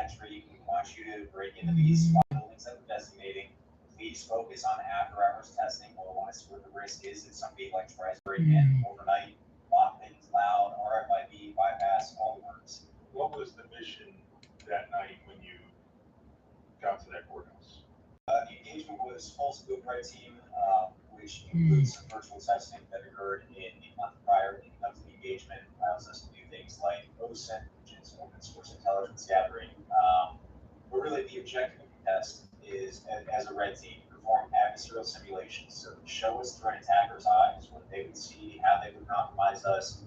entry. We want you to break into these buildings that we're designating. Please focus on after-hours testing. We'll want to see what the risk is that somebody like tries to break in overnight, lock things loud, RFID, bypass, all the works. What was the mission that night when you got to that courthouse? The engagement was full scope red team, which includes some virtual testing that occurred in the month prior to the engagement. Allows us to do things like OSINT, which is open source intelligence gathering. But really, the objective of the test is, as a red team, perform adversarial simulations. So show us through an attacker's eyes what they would see, how they would compromise us,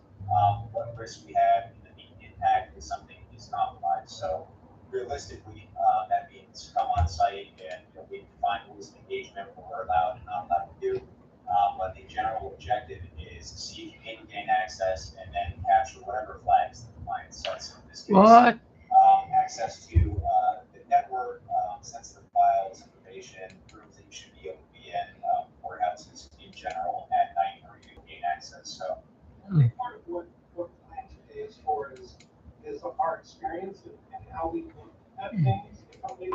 what risks we have, and the impact if something is compromised. So realistically, that means come on site and we define rules of engagement, what we're allowed and not allowed to do. But the general objective is see if you can gain access and then capture whatever flags the client sets. In this case, What? Access to the network, sensitive files, information, rooms that you should be able to be in, courthouses in general at night where you gain access. So I think part of what Plan today is for is our experience and how we look at things differently.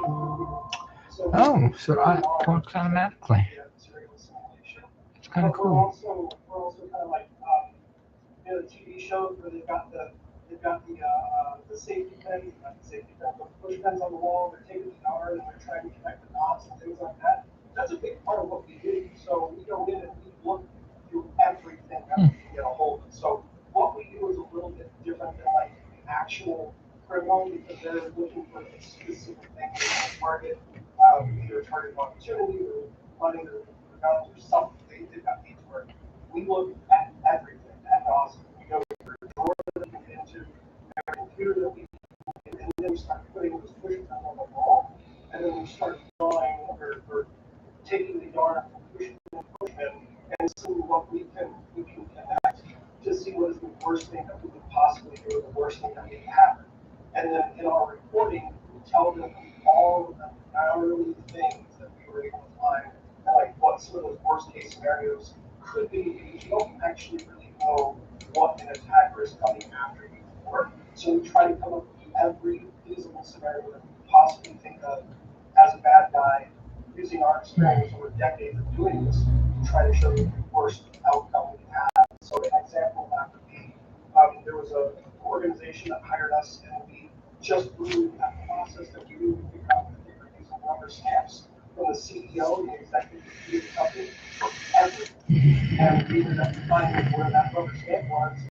So So I works automatically. serial simulation. It's kind of But cool. we're also kind of like TV shows where they've got the safety pins, not the safety pins, but push pins on the wall. They're taking the yard and they're trying to connect the dots and things like that. That's a big part of what we do. So we go in and we look through everything that we can get a hold of. So what we do is a little bit different than like the actual criminal because they're looking for a specific thing to target, either target opportunity or running their guns or something. They've got needs work. We look at everything at Dawson. We go to the drawer that we get into, every computer that we get, and then we start putting those push pins on the wall, and then we start drawing or taking the yard and push pin and seeing what we can connect to see what is the worst thing that we could possibly do, or the worst thing that may happen. And then in our reporting, we tell them all of the hourly things that we were able to find, and like what some of those worst case scenarios could be, because you don't actually really know what an attacker is coming after you for. So we try to come up with every feasible scenario that we could possibly think of as a bad guy, using our experience over decades of doing this, to try to show you the worst outcome we have. So an example of that would be, there was an organization that hired us, and we just blew that process that we knew we figured out that they were using rubber stamps from the CEO, the executive of the company, for everything. And we ended up finding where that rubber stamp was,